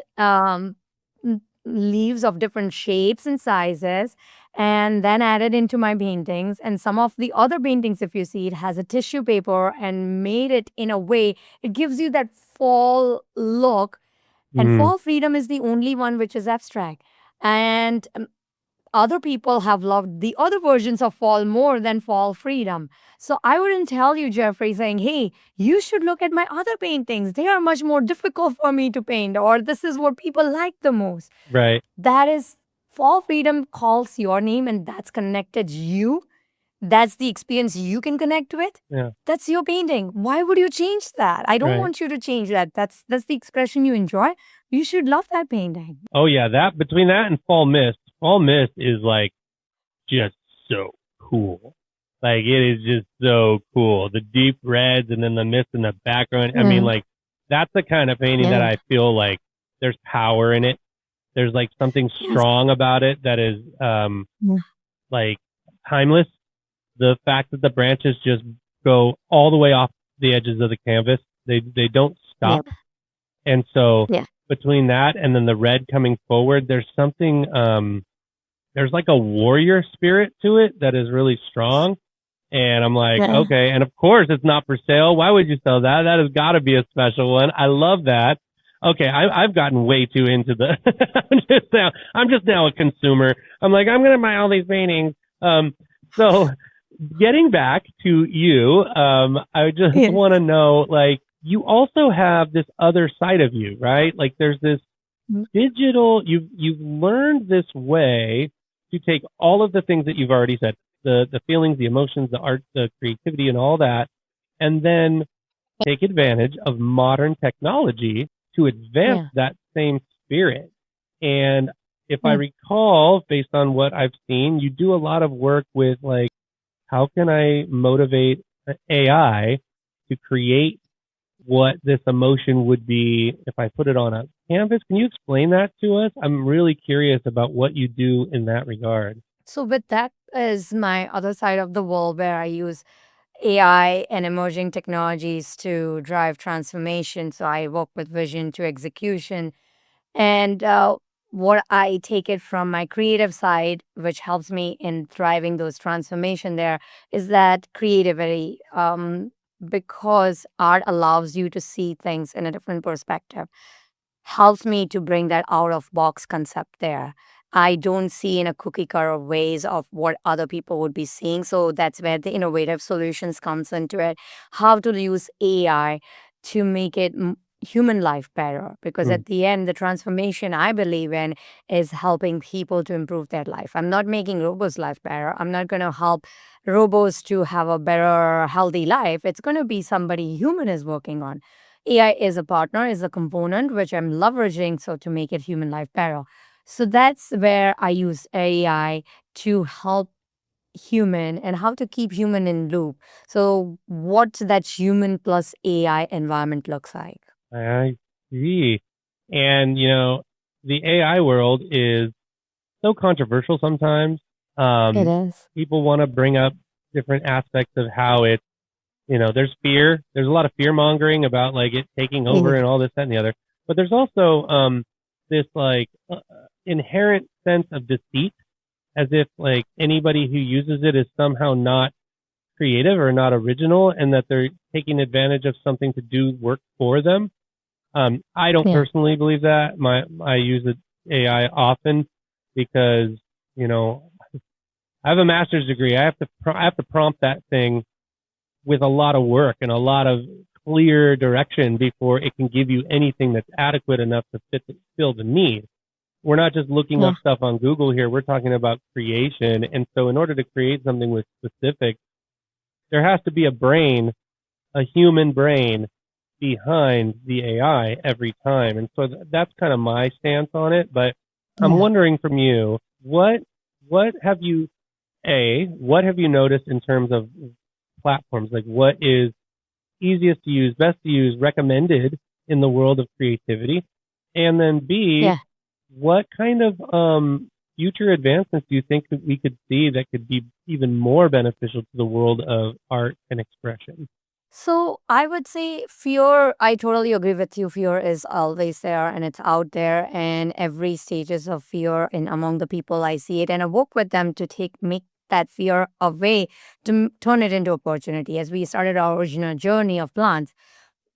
leaves of different shapes and sizes and then added into my paintings. And some of the other paintings, if you see, it has a tissue paper and made it in a way, it gives you that fall look. And Mm, fall freedom is the only one which is abstract. And other people have loved the other versions of fall more than fall freedom. So I wouldn't tell you, Jeffrey, saying, hey, you should look at my other paintings. They are much more difficult for me to paint, or this is what people like the most. right. That is, fall freedom calls your name and that's connected you. That's the experience you can connect with. Yeah. That's your painting. Why would you change that? I don't Right. want you to change that. That's the expression you enjoy. You should love that painting. Oh yeah, that between that and Fall Mist is like just so cool. Like it is just so cool. The deep reds and then the mist in the background. I mean, Yeah. like that's the kind of painting that Yeah. I feel like there's power in it. There's like something Yes. strong about it that is Yeah. like timeless. The fact that the branches just go all the way off the edges of the canvas. They don't stop. Yep. And so Yeah. between that and then the red coming forward, there's something there's like a warrior spirit to it that is really strong. And I'm like, Yeah. okay. And of course it's not for sale. Why would you sell that? That has got to be a special one. I love that. Okay, I've gotten way too into the. I'm just now a consumer. I'm like, I'm gonna buy all these paintings. So getting back to you, I just Yes. want to know, like, you also have this other side of you, right? Like, there's this Mm. digital. You've learned this way to take all of the things that you've already said, the feelings, the emotions, the art, the creativity, and all that, and then take advantage of modern technology to advance Yeah. that same spirit. And if I Yeah. recall, based on what I've seen, you do a lot of work with like, how can I motivate AI to create what this emotion would be if I put it on a canvas? Can you explain that to us? I'm really curious about what you do in that regard. So with that is my other side of the world where I use AI and emerging technologies to drive transformation. So I work with vision to execution. And what I take it from my creative side, which helps me in thriving those transformation there, is that creativity. Because art allows you to see things in a different perspective, helps me to bring that out of box concept there. I don't see in a cookie cutter ways of what other people would be seeing. So that's where the innovative solutions comes into it. How to use AI to make it human life better. Because Mm. at the end, the transformation I believe in is helping people to improve their life. I'm not making robots' life better. I'm not going to help robots to have a better, healthy life. It's going to be somebody human is working on. AI is a partner, is a component which I'm leveraging so to make it human life better. So that's where I use AI to help human and how to keep human in loop. So what that human plus AI environment looks like. I see. And, the AI world is so controversial sometimes. It Um, is. People want to bring up different aspects of how it, there's fear. There's a lot of fear mongering about like it taking over and all this, that, and the other. But there's also this like inherent sense of deceit, as if like anybody who uses it is somehow not creative or not original, and that they're taking advantage of something to do work for them. I don't Yeah. personally believe that. I use the AI often because you know I have a master's degree. I have to prompt that thing with a lot of work and a lot of clear direction before it can give you anything that's adequate enough to fill the need. We're not just looking Yeah. up stuff on Google here. We're talking about creation, and so in order to create something with specifics, there has to be a human brain behind the AI every time. And so that's kind of my stance on it. But I'm Yeah. wondering from you, what have what have you noticed in terms of platforms? Like what is easiest to use, best to use, recommended in the world of creativity? And then B, Yeah. what kind of future advancements do you think that we could see that could be even more beneficial to the world of art and expression? So I would say fear, I totally agree with you. Fear is always there and it's out there and every stages of fear and among the people I see it and I work with them to make that fear away to turn it into opportunity. As we started our original journey of plants,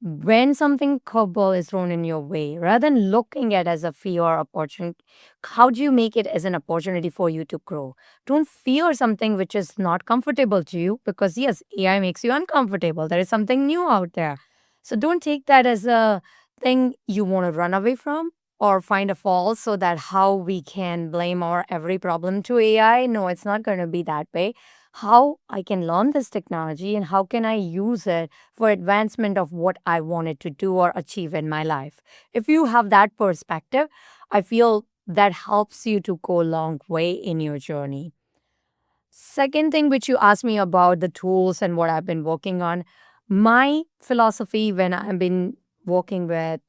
when something curveball is thrown in your way, rather than looking at as a fear or opportunity, how do you make it as an opportunity for you to grow? Don't fear something which is not comfortable to you because yes, AI makes you uncomfortable. There is something new out there. So don't take that as a thing you want to run away from or find a fault so that how we can blame our every problem to AI. No, it's not going to be that way. How I can learn this technology and how can I use it for advancement of what I wanted to do or achieve in my life. If you have that perspective, I feel that helps you to go a long way in your journey. Second thing, which you asked me about the tools and what I've been working on, my philosophy when I've been working with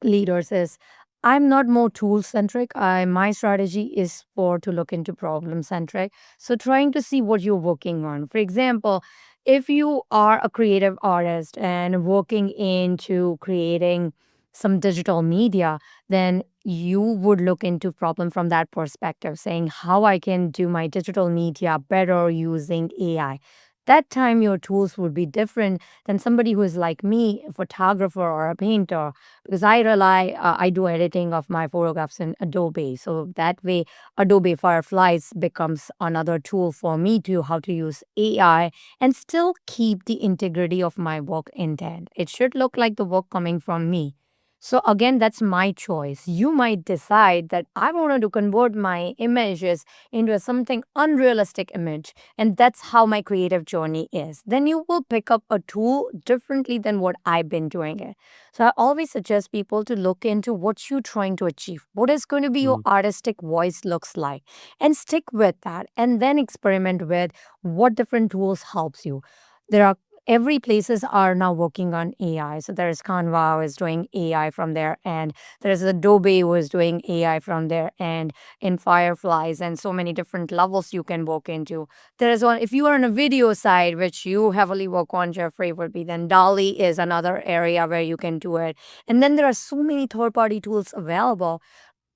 leaders is I'm not more tool centric. I My strategy is for to look into problem centric. So trying to see what you're working on. For example, if you are a creative artist and working into creating some digital media, then you would look into problem from that perspective, saying how I can do my digital media better using AI. That time your tools would be different than somebody who is like me, a photographer or a painter because I do editing of my photographs in Adobe. So that way, Adobe Fireflies becomes another tool for me to how to use AI and still keep the integrity of my work intent. It should look like the work coming from me. So again, that's my choice. You might decide that I wanted to convert my images into something unrealistic image, and that's how my creative journey is. Then you will pick up a tool differently than what I've been doing it. So I always suggest people to look into what you're trying to achieve. What is going to be your Mm. artistic voice looks like and stick with that and then experiment with what different tools helps you. There are every places are now working on AI. So there's Canva who is doing AI from their end. There's Adobe who is doing AI from their end in Fireflies, and so many different levels you can work into. There is one, if you are on a video side, which you heavily work on, Jeffrey, would be then Dali is another area where you can do it. And then there are so many third party tools available,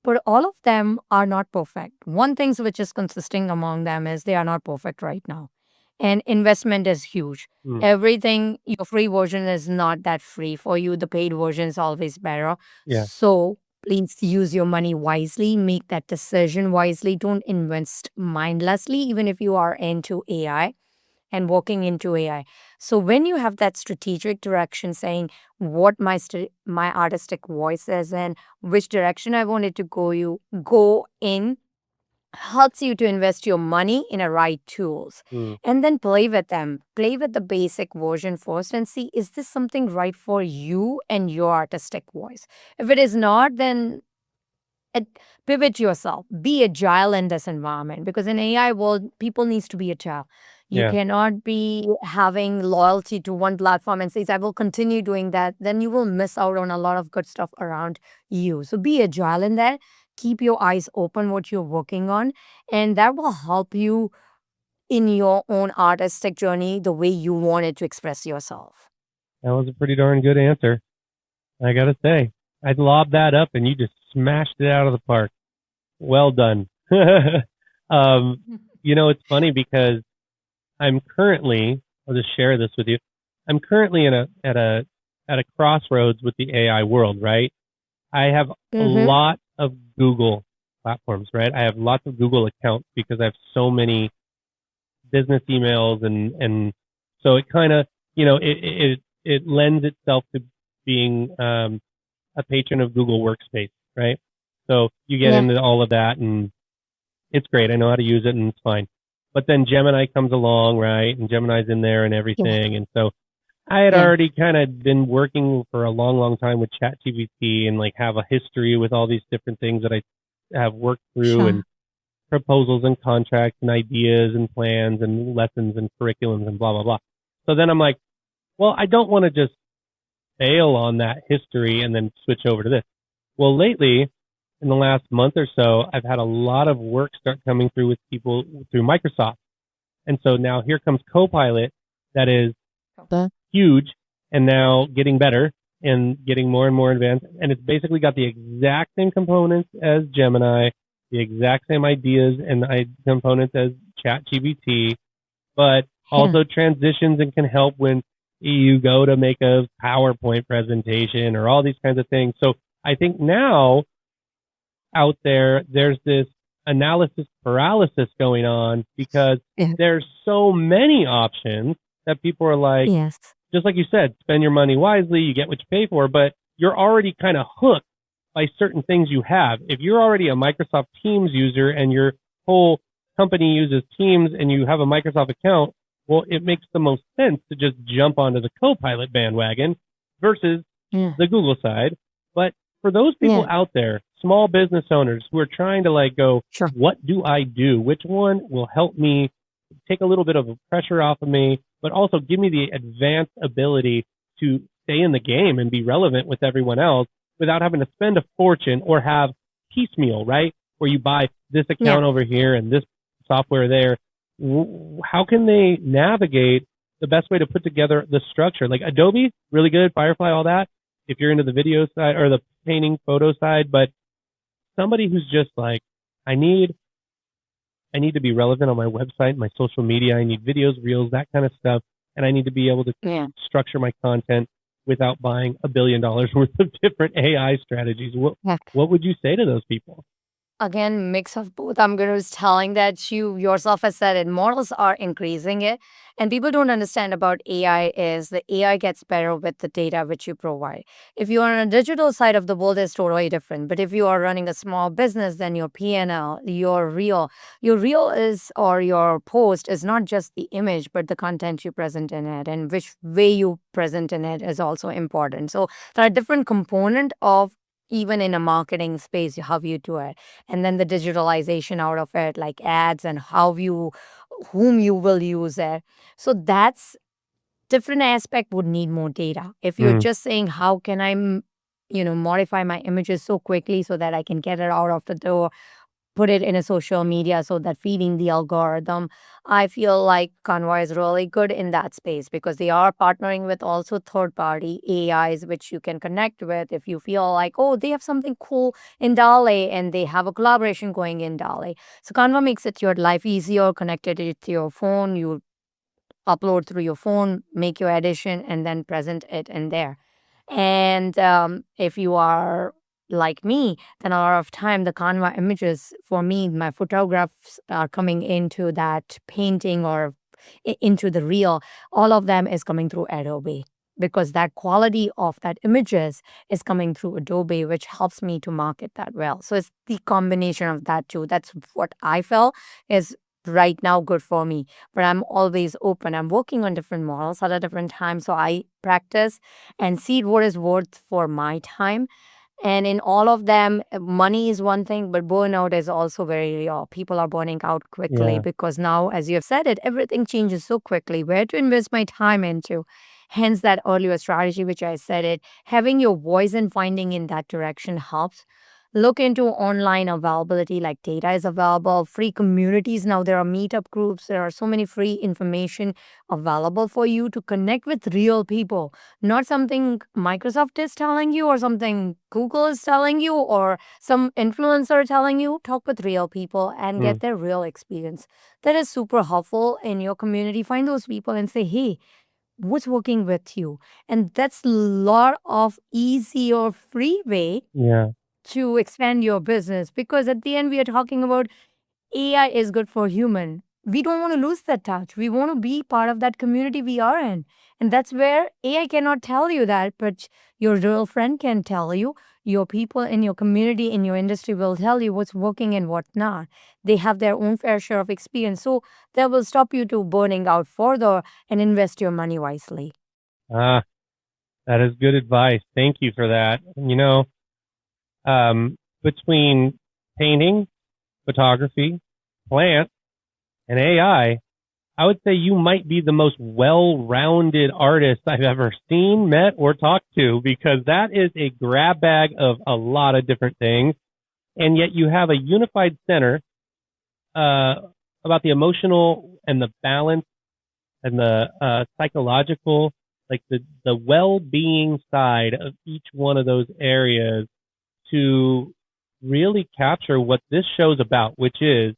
but all of them are not perfect. One thing which is consisting among them is they are not perfect right now. And investment is huge. Mm, Everything, your free version is not that free. For you, the paid version is always better. yeah. So please use your money wisely, make that decision wisely. Don't invest mindlessly, even if you are into AI and working into AI. So when you have that strategic direction saying what my artistic voice is and which direction I wanted to go in, helps you to invest your money in the right tools, Mm, and then play with them. Play with the basic version first and see, is this something right for you and your artistic voice? If it is not, then it, pivot yourself. Be agile in this environment, because in AI world, people needs to be agile. You yeah. cannot be having loyalty to one platform and says, I will continue doing that. Then you will miss out on a lot of good stuff around you. So be agile in that. Keep your eyes open what you're working on, and that will help you in your own artistic journey the way you wanted to express yourself. That was a pretty darn good answer. I gotta say, I lobbed that up and you just smashed it out of the park. Well done. um, it's funny because I'm currently, I'll just share this with you. I'm currently at a crossroads with the AI world, right? I have a Mm-hmm. lot of Google platforms, right? I have lots of Google accounts because I have so many business emails, and so it kind of, it lends itself to being a patron of Google Workspace, right? So you get Yeah. into all of that, and it's great. I know how to use it, and it's fine. But then Gemini comes along, right? And Gemini's in there and Yeah. everything, and so I had Yeah. already kind of been working for a long, long time with ChatGPT and like have a history with all these different things that I have worked through, and Sure. proposals and contracts and ideas and plans and lessons and curriculums and blah, blah, blah. So then I'm like, well, I don't want to just bail on that history and then switch over to this. Well, lately, in the last month or so, I've had a lot of work start coming through with people through Microsoft. And so now here comes Copilot that is The- huge and now getting better and getting more and more advanced. And it's basically got the exact same components as Gemini, the exact same ideas and components as ChatGPT, but Yeah. also transitions and can help when you go to make a PowerPoint presentation or all these kinds of things. So I think now out there's this analysis paralysis going on because Yeah. there's so many options that people are like, Yes. just like you said, spend your money wisely, you get what you pay for, but you're already kind of hooked by certain things you have. If you're already a Microsoft Teams user and your whole company uses Teams and you have a Microsoft account, well, it makes the most sense to just jump onto the Copilot bandwagon versus Yeah. the Google side. But for those people Yeah. out there, small business owners who are trying to like go, Sure. what do I do? Which one will help me take a little bit of pressure off of me, but also give me the advanced ability to stay in the game and be relevant with everyone else without having to spend a fortune or have piecemeal, right? Where you buy this Yeah. account over here and this software there. How can they navigate the best way to put together the structure? Like Adobe, really good, Firefly, all that. If you're into the video side or the painting photo side, but somebody who's just like, I need to be relevant on my website, my social media. I need videos, reels, that kind of stuff. And I need to be able to Yeah. structure my content without buying $1 billion worth of different AI strategies. Yeah. What would you say to those people? Again, mix of both. I'm going to telling that you yourself has said it. Models are increasing it, and people don't understand about AI is the AI gets better with the data which you provide. If you are on a digital side of the world, it's totally different. But if you are running a small business, then your P&L, your reel is or your post is not just the image, but the content you present in it and which way you present in it is also important. So there are different component of even in a marketing space how you do it, and then the digitalization out of it like ads and how you whom you will use it. So that's different aspect would need more data. If you're Mm, just saying, how can I, modify my images so quickly so that I can get it out of the door, put it in a social media so that feeding the algorithm. I feel like Canva is really good in that space because they are partnering with also third party AIs, which you can connect with if you feel like, oh, they have something cool in DALL-E and they have a collaboration going in DALL-E. So Canva makes it your life easier, connected it to your phone. You upload through your phone, make your edition, and then present it in there. And if you are like me, then a lot of time the Canva images for me, my photographs are coming into that painting or into the reel. All of them is coming through Adobe because that quality of that images is coming through Adobe, which helps me to market that well. So it's the combination of that too. That's what I felt is right now good for me. But I'm always open. I'm working on different models at a different time. So I practice and see what is worth for my time. And in all of them, money is one thing, but burnout is also very real. People are burning out quickly yeah. because now, as you have said it, everything changes so quickly. Where to invest my time into? Hence, that earlier strategy, which I said it, having your voice and finding in that direction helps. Look into online availability, like data is available, free communities. Now there are meetup groups. There are so many free information available for you to connect with real people, not something Microsoft is telling you or something Google is telling you or some influencer telling you. Talk with real people and Mm, get their real experience. That is super helpful in your community. Find those people and say, hey, what's working with you? And that's a lot of easy or free way yeah. to expand your business because at the end we are talking about AI is good for human. We don't want to lose that touch. We want to be part of that community we are in. And that's where AI cannot tell you that, but your real friend can tell you. Your people in your community, in your industry will tell you what's working and what not. They have their own fair share of experience. So that will stop you to burning out further and invest your money wisely. Ah, that is good advice. Thank you for that. Between painting, photography, plants, and I would say you might be the most well-rounded artist I've ever seen, met, or talked to because that is a grab bag of a lot of different things. And yet you have a unified center uh, about the emotional and the balance and the psychological, like the well-being side of each one of those areas to really capture what this show's about, which is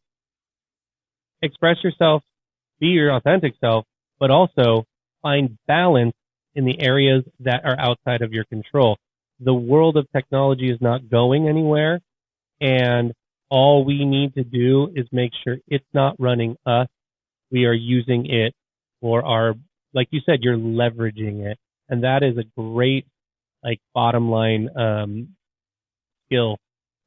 express yourself, be your authentic self, but also find balance in the areas that are outside of your control. The world of technology is not going anywhere, and all we need to do is make sure it's not running us. We are using it for our, like you said, you're leveraging it. And that is a great, like, bottom line skill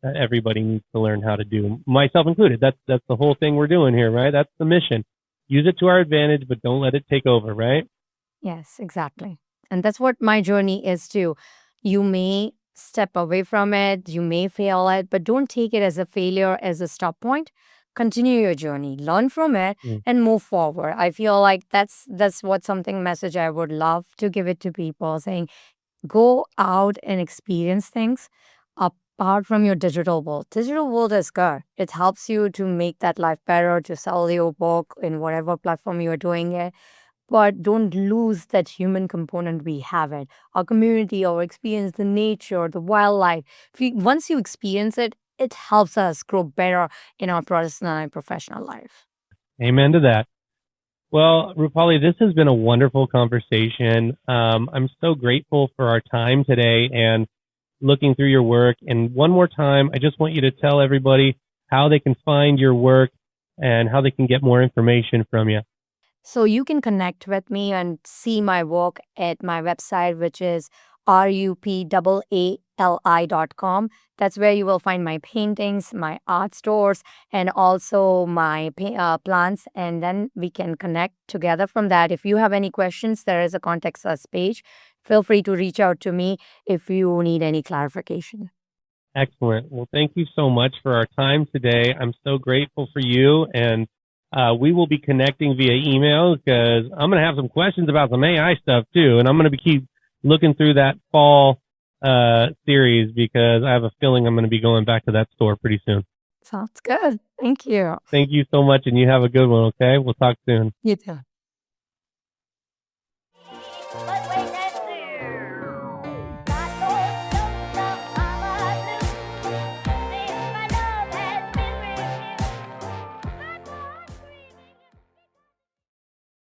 that everybody needs to learn how to do, myself included. That's the whole thing we're doing here, right? That's the mission. Use it to our advantage, but don't let it take over, right? Yes, exactly. And that's what my journey is too. You may step away from it, you may fail it, but don't take it as a failure, as a stop point. Continue your journey, learn from it, Mm. and move forward. I feel like that's what something message I would love to give it to people, saying go out and experience things apart from your digital world. Digital world is good. It helps you to make that life better, to sell your book in whatever platform you're doing it, but don't lose that human component we have it. Our community, our experience, the nature, the wildlife. Once you experience it, it helps us grow better in our personal and professional life. Amen to that. Well, Rupali, this has been a wonderful conversation. I'm so grateful for our time today and looking through your work. And one more time, I just want you to tell everybody how they can find your work and how they can get more information from you. So you can connect with me and see my work at my website, which is rupaali.com. That's where you will find my paintings, my art stores, and also my plants. And then we can connect together from that. If you have any questions, there is a contact us page. Feel free to reach out to me if you need any clarification. Excellent. Well, thank you so much for our time today. I'm so grateful for you and We will be connecting via email because I'm going to have some questions about some AI stuff too. And I'm going to keep looking through that fall series because I have a feeling I'm going to be going back to that store pretty soon. Sounds good. Thank you. Thank you so much, and you have a good one, okay? We'll talk soon. You too.